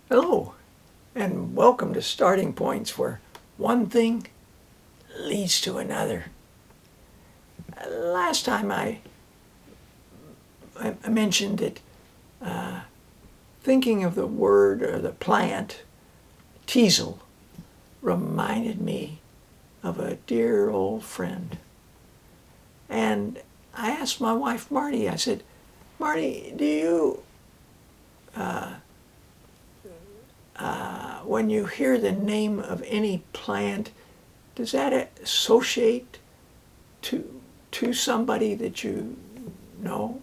Hello, and welcome to Starting Points, where one thing leads to another. Last time I mentioned that thinking of the word or the plant, teasel, reminded me of a dear old friend. And I asked my wife, Marty, I said, Marty, do you, when you hear the name of any plant, does that associate to somebody that you know?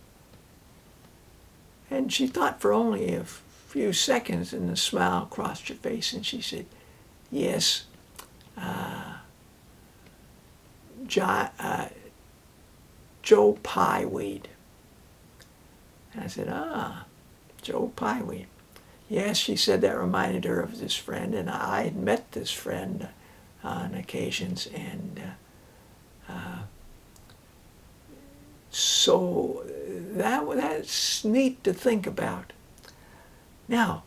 And she thought for only a few seconds, and a smile crossed her face, and she said, yes, Joe Pieweed. And I said, Joe Pieweed. Yes, she said that reminded her of this friend, and I had met this friend on occasions, and so that's neat to think about. Now,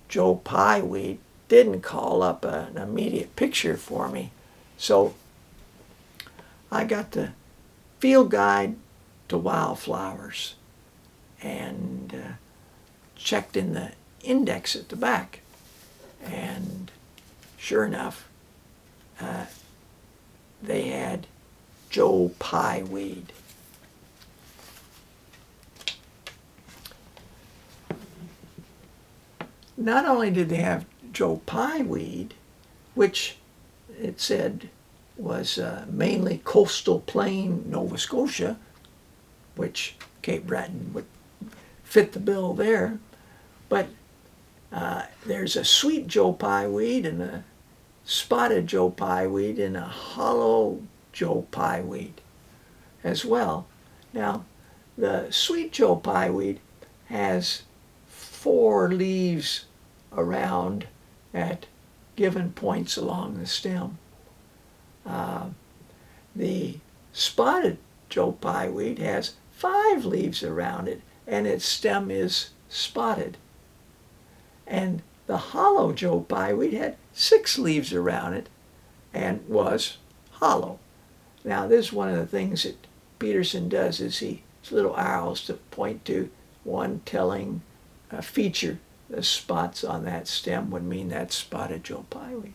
Joe Pieweed didn't call up an immediate picture for me, so I got the field guide to Wildflowers and checked in the index at the back, and sure enough, they had Joe Pieweed. Not only did they have Joe Pieweed, which it said was mainly coastal plain Nova Scotia, which Cape Breton would fit the bill there, but there's a sweet Joe Pieweed and a spotted Joe Pieweed and a hollow Joe Pieweed as well. Now, the sweet Joe Pieweed has 4 leaves around at given points along the stem. The spotted Joe Pieweed has 5 leaves around it, and its stem is spotted. And the hollow Joe Pieweed had 6 leaves around it and was hollow. Now, this is one of the things that Peterson does, is he has little arrows to point to, one telling a feature. The spots on that stem would mean that's spotted Joe Pieweed.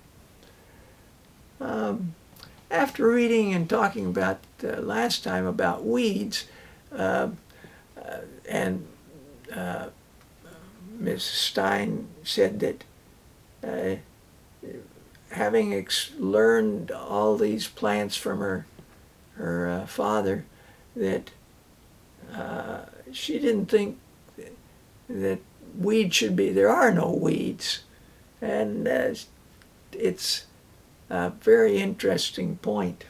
After reading and talking about last time about weeds, and Ms. Stein said that having learned all these plants from her father, that she didn't think that weeds should be, there are no weeds. And it's a very interesting point.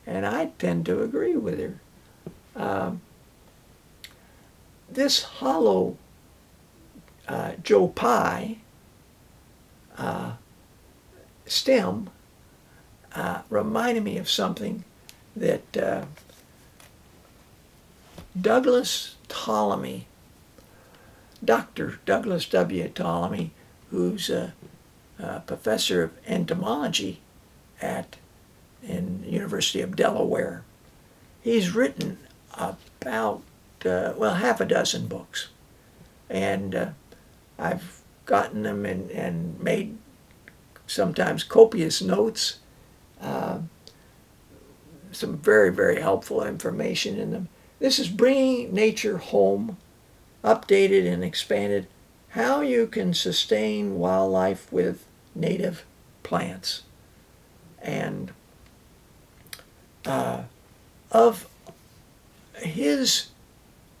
And I tend to agree with her. This hollow Joe Pie stem reminded me of something that Douglas Tallamy, Dr. Douglas W. Tallamy, who's a professor of entomology in the University of Delaware. He's written about, half a dozen books. And I've gotten them and made sometimes copious notes, some very, very helpful information in them. This is Bringing Nature Home, updated and expanded, how you can sustain wildlife with native plants. And of his,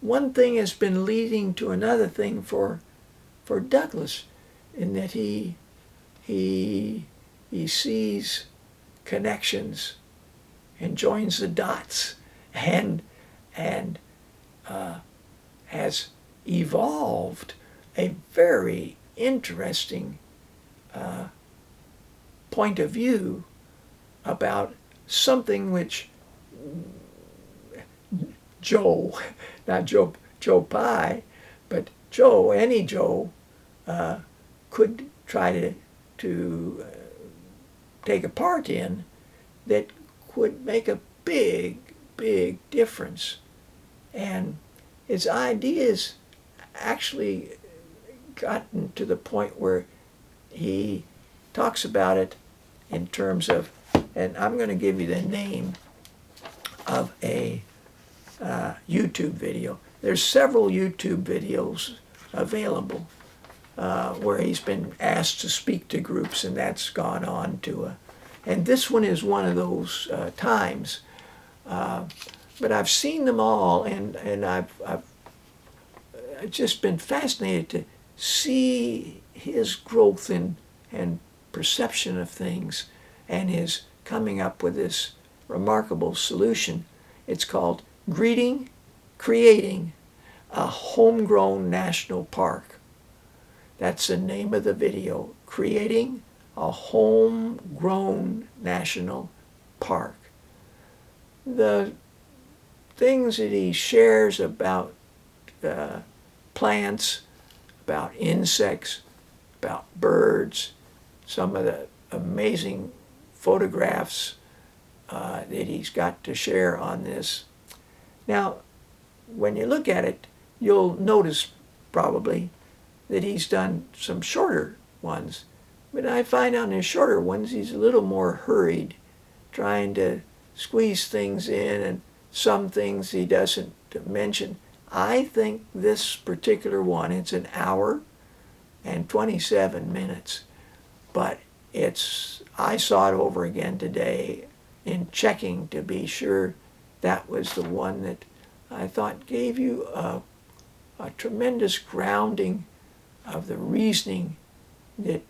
one thing has been leading to another thing for Douglas, in that he sees connections and joins the dots, and has evolved a very interesting point of view about something which Joe, not Joe Pie, but Joe, any Joe, could try to take a part in that would make a big, big difference. And his ideas actually gotten to the point where he talks about it in terms of, and I'm going to give you the name of a YouTube video. There's several YouTube videos available where he's been asked to speak to groups, and that's gone on to and this one is one of those times. But I've seen them all, and I've just been fascinated to see his growth and perception of things, and his coming up with this remarkable solution. It's called Creating a Homegrown National Park. That's the name of the video, Creating a Homegrown National Park. The things that he shares about plants, about insects, about birds, some of the amazing photographs that he's got to share on this. Now, when you look at it, you'll notice probably that he's done some shorter ones. But I find on his shorter ones, he's a little more hurried, trying to squeeze things in, and some things he doesn't mention. I think this particular one, it's an hour and 27 minutes, but I saw it over again today in checking to be sure that was the one that I thought gave you a tremendous grounding of the reasoning that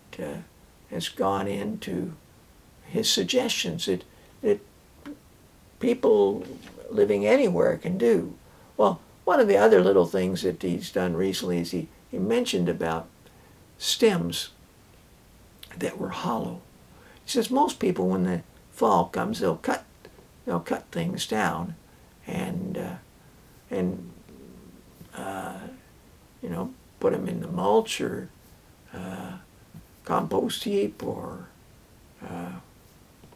has gone into his suggestions that people living anywhere can do. Well, one of the other little things that he's done recently is he mentioned about stems that were hollow. He says most people, when the fall comes, they'll cut things down and put them in the mulch or compost heap or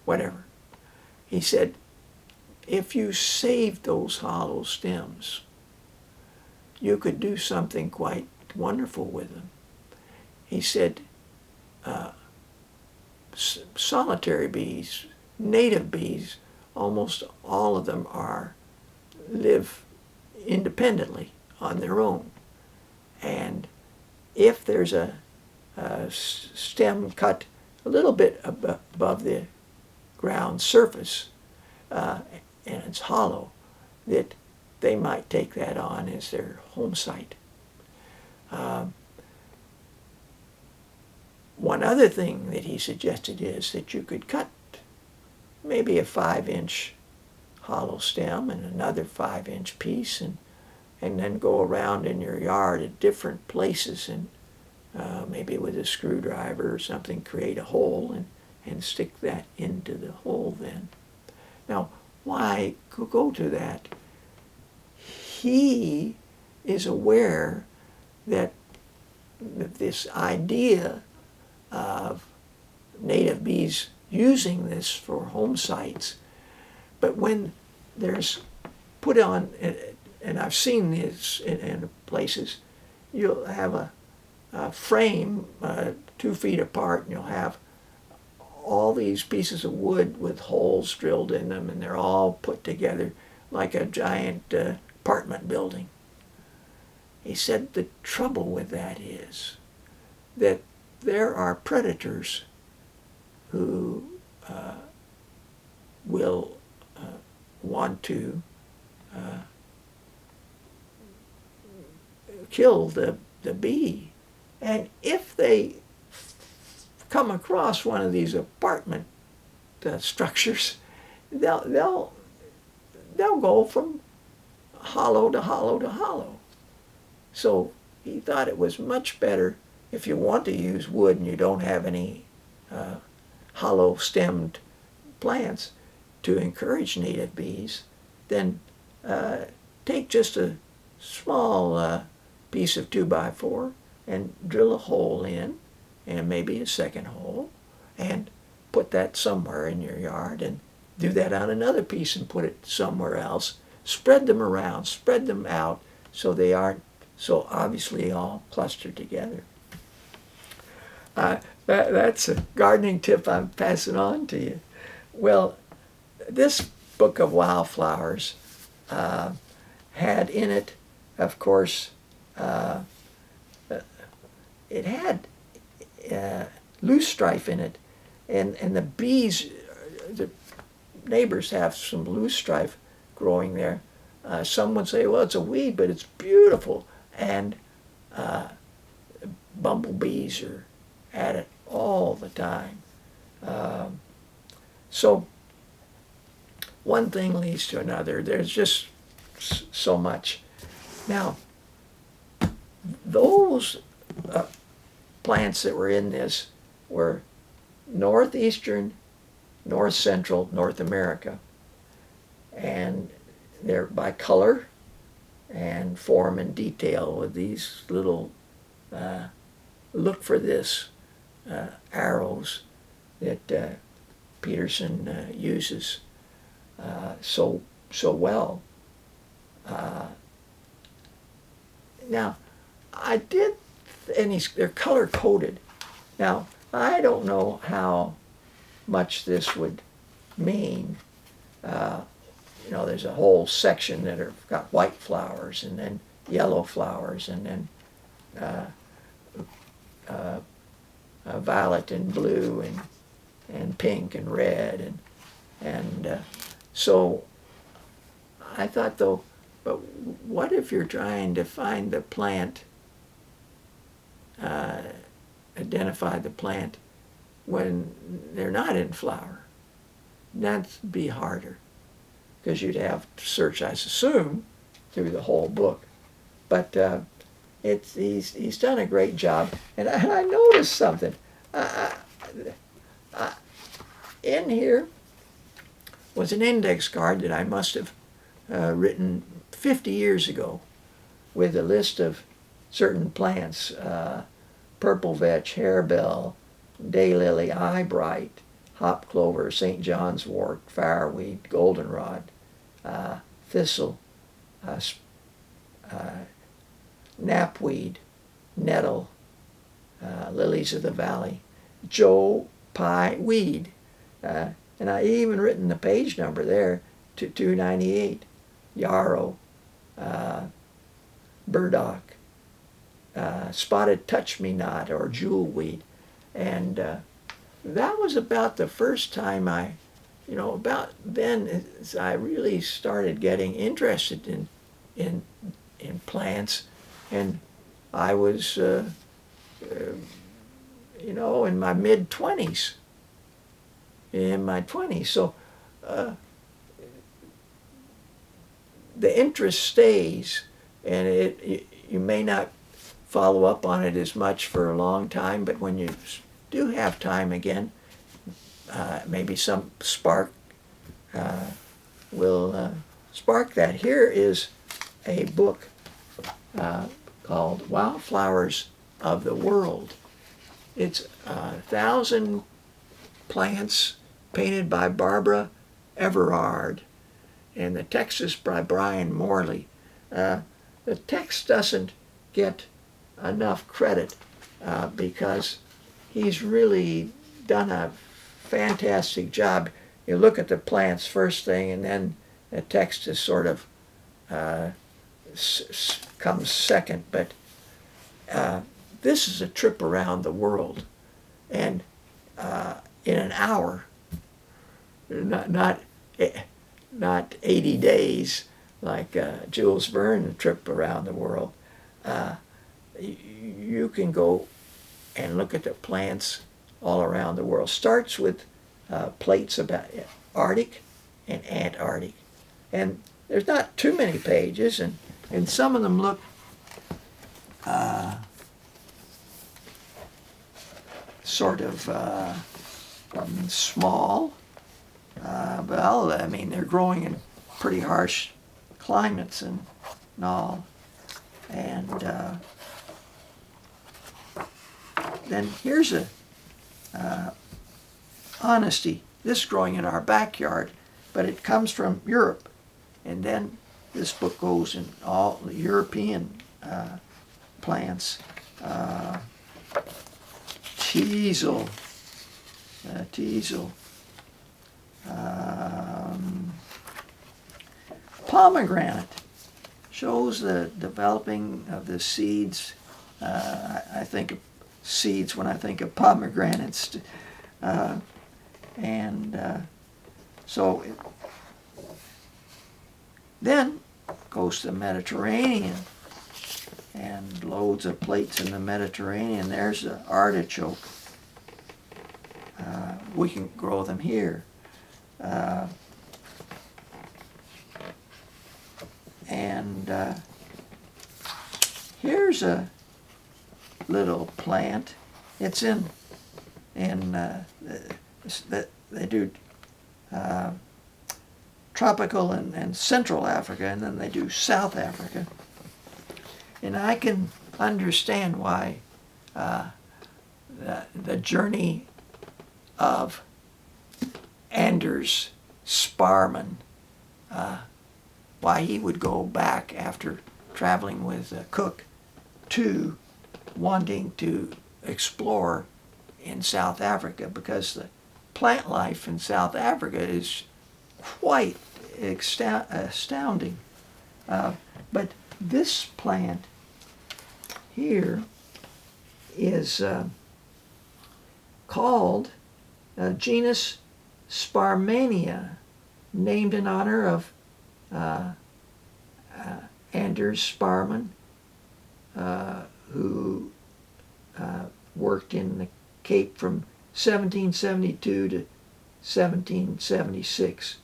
whatever. He said, if you saved those hollow stems, you could do something quite wonderful with them. He said, solitary bees, native bees, almost all of them live independently on their own. And if there's a stem cut a little bit above the ground surface, and it's hollow, that they might take that on as their home site. One other thing that he suggested is that you could cut maybe a 5-inch hollow stem and another 5-inch piece, and then go around in your yard at different places and maybe with a screwdriver or something create a hole and stick that into the hole then. Now, why go to that? He is aware that this idea of native bees using this for home sites, but when there's put on, and I've seen this in places, you'll have a frame 2 feet apart, and you'll have all these pieces of wood with holes drilled in them, and they're all put together like a giant apartment building. He said the trouble with that is that there are predators who will want to kill the bee. And if they come across one of these apartment structures, they'll go from hollow to hollow to hollow. So he thought it was much better, if you want to use wood and you don't have any hollow stemmed plants, to encourage native bees, then take just a small piece of 2x4 and drill a hole in and maybe a second hole, and put that somewhere in your yard, and do that on another piece and put it somewhere else. Spread them around, spread them out so they aren't so obviously all clustered together. That's a gardening tip I'm passing on to you. Well, this book of Wildflowers had in it, of course, it had loosestrife in it, and the bees, the neighbors have some loosestrife growing there. Some would say, well, it's a weed, but it's beautiful, and bumblebees are at it all the time. So one thing leads to another. There's just so much. Now, those plants that were in this were northeastern, north central North America. And they're by color and form and detail with these little look for this arrows that Peterson uses so well. Now, I did, and they're color coded. Now, I don't know how much this would mean. You know, there's a whole section that have got white flowers, and then yellow flowers, and then violet and blue, and pink and red, and so I thought, though, but what if you're trying to find the plant, identify the plant when they're not in flower? That'd be harder, because you'd have to search, I assume, through the whole book. But he's done a great job. And I noticed something. In here was an index card that I must have written 50 years ago with a list of certain plants, purple vetch, harebell, daylily, eyebright, hop clover, St. John's wort, fireweed, goldenrod, thistle, knapweed, nettle, lilies of the valley, Joe Pye weed, and I even written the page number there to 298, yarrow, burdock, spotted touch-me-not or jewelweed, and that was about the first time about then I really started getting interested in plants, and I was in my mid-20s, so the interest stays, and you may not follow up on it as much for a long time, but when you do have time again, maybe some spark will spark that. Here is a book called Wildflowers of the World. It's 1,000 plants painted by Barbara Everard, and the text is by Brian Morley. The text doesn't get enough credit because he's really done a fantastic job. You look at the plants first thing, and then the text is sort of comes second. But this is a trip around the world, and in an hour, not 80 days like Jules Verne trip around the world. You can go and look at the plants all around the world. Starts with plates about Arctic and Antarctic. And there's not too many pages, and some of them look sort of small. Well, I mean, they're growing in pretty harsh climates and all. And then here's a honesty. This is growing in our backyard, but it comes from Europe. And then this book goes in all the European plants. Teasel. Pomegranate shows the developing of the seeds. I think of seeds when I think of pomegranates. So then goes to the Mediterranean, and loads of plates in the Mediterranean. There's the artichoke. We can grow them here. Here's a little plant. It's in they do tropical and Central Africa, and then they do South Africa. And I can understand why the journey of Anders Sparman, why he would go back after traveling with Cook to wanting to explore in South Africa, because the plant life in South Africa is quite astounding. But this plant here is called genus Sparmania, named in honor of Anders Sparman, who worked in the Cape from 1772 to 1776.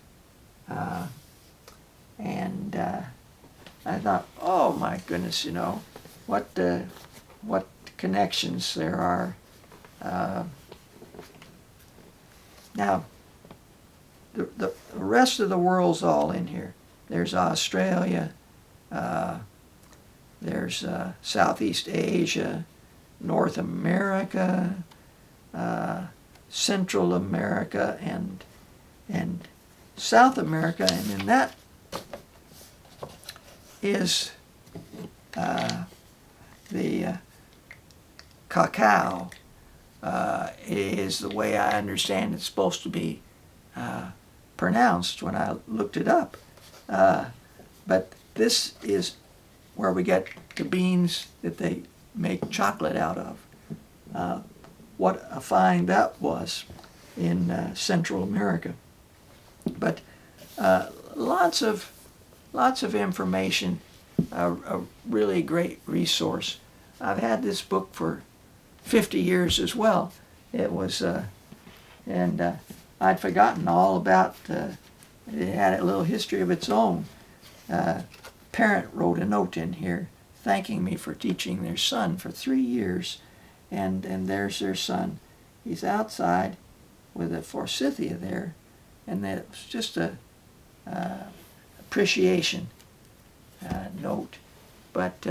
I thought, oh my goodness, what connections there are. Now, the rest of the world's all in here. There's Australia, there's Southeast Asia, North America, Central America, and South America, and in that is the cacao. Is the way I understand it's supposed to be pronounced when I looked it up. But this is where we get the beans that they make chocolate out of. What a find that was in Central America. But lots of information, a really great resource. I've had this book for 50 years as well. It was, and I'd forgotten all about, it had a little history of its own. Parent wrote a note in here thanking me for teaching their son for 3 years, and there's their son. He's outside with a forsythia there, and that was just a appreciation note. But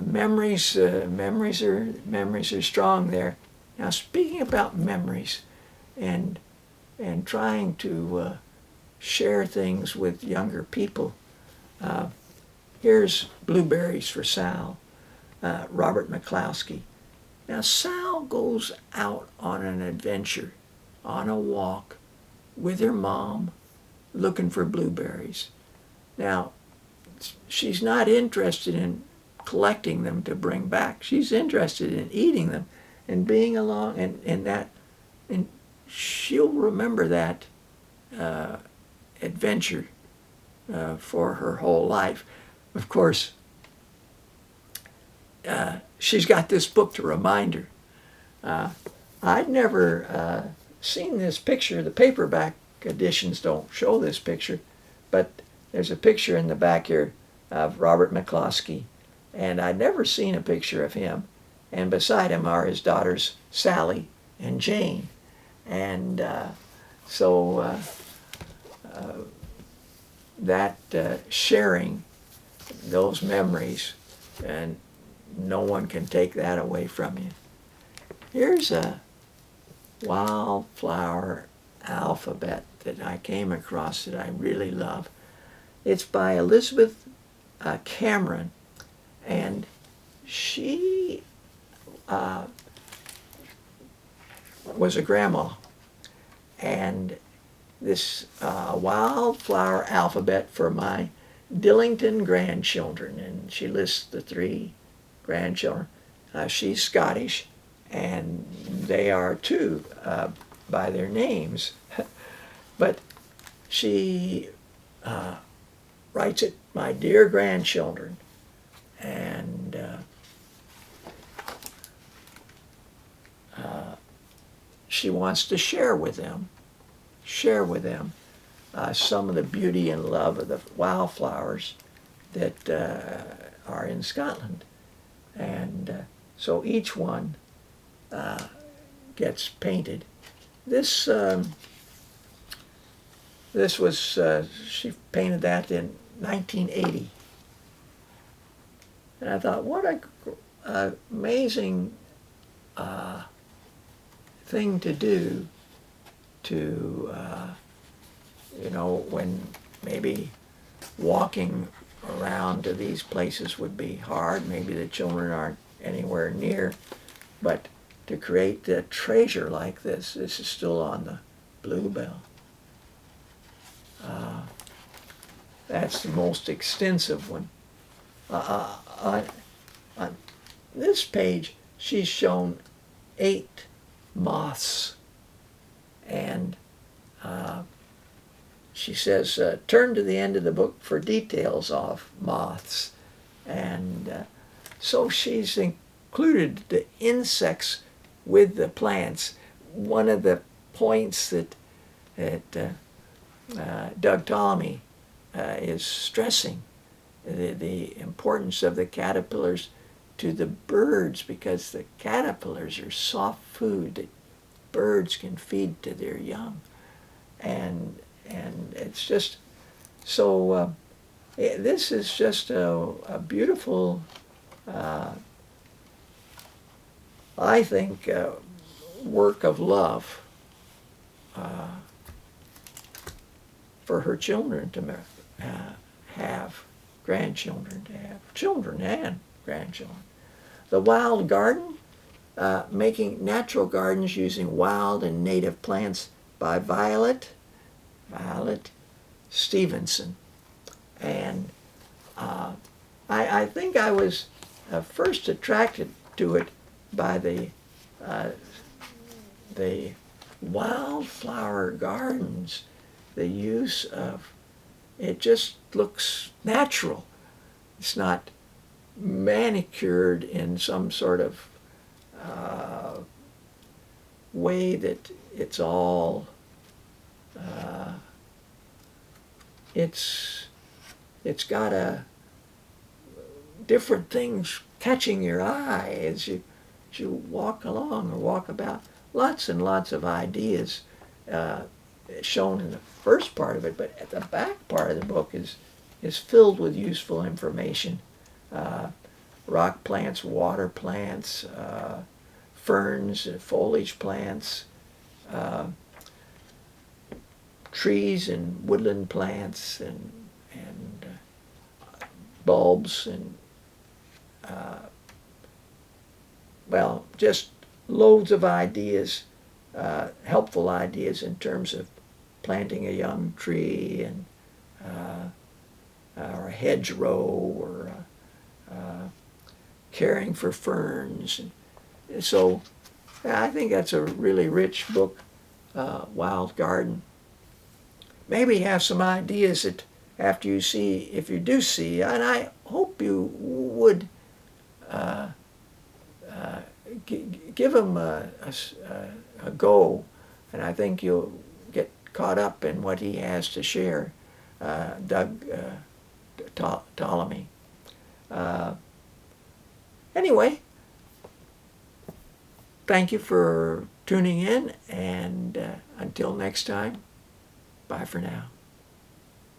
memories are strong there. Now, speaking about memories and trying to share things with younger people, here's Blueberries for Sal, Robert McCloskey. Now, Sal goes out on an adventure, on a walk with her mom, looking for blueberries. Now, she's not interested in collecting them to bring back. She's interested in eating them and being along, and she'll remember that adventure for her whole life. Of course, she's got this book to remind her. I'd never seen this picture. The paperback editions don't show this picture, but there's a picture in the back here of Robert McCloskey, and I'd never seen a picture of him. And beside him are his daughters Sally and Jane, and so that sharing those memories and no one can take that away from you. Here's a wildflower alphabet that I came across that I really love. It's by Elizabeth Cameron, and she was a grandma, and this wildflower alphabet for my Dillington grandchildren, and she lists the 3 grandchildren. She's Scottish, and they are too, by their names. But she writes it, "My dear grandchildren," and she wants to share with them some of the beauty and love of the wildflowers that are in Scotland. And so each one gets painted. This was, she painted that in 1980. And I thought, what a amazing thing to do to, when maybe walking around to these places would be hard. Maybe the children aren't anywhere near. But to create a treasure like this is still on the bluebell. That's the most extensive one. On this page, she's shown 8 moths, and she says, turn to the end of the book for details of moths. And so she's included the insects with the plants. One of the points that Doug Tallamy is stressing, the importance of the caterpillars to the birds, because the caterpillars are soft food that birds can feed to their young. And it's just so, this is just a beautiful, I think, work of love for her children to have grandchildren, to have children and grandchildren. The Wild Garden, Making Natural Gardens Using Wild and Native Plants by Violet Stevenson. And I think I was first attracted to it by the wildflower gardens, the use of, it just looks natural. It's not manicured in some sort of way that it's all, it's got different things catching your eye as you walk along or walk about. Lots and lots of ideas shown in the first part of it, but at the back part of the book is filled with useful information. Rock plants, water plants, ferns, foliage plants, trees and woodland plants, and bulbs, and well, just loads of ideas, helpful ideas in terms of planting a young tree, and or a hedgerow, or caring for ferns. And so I think that's a really rich book, Wild Garden. Maybe have some ideas that after you see, if you do see, and I hope you would give them a go, and I think you'll get caught up in what he has to share, Doug Tallamy. Anyway, thank you for tuning in, and until next time, bye for now.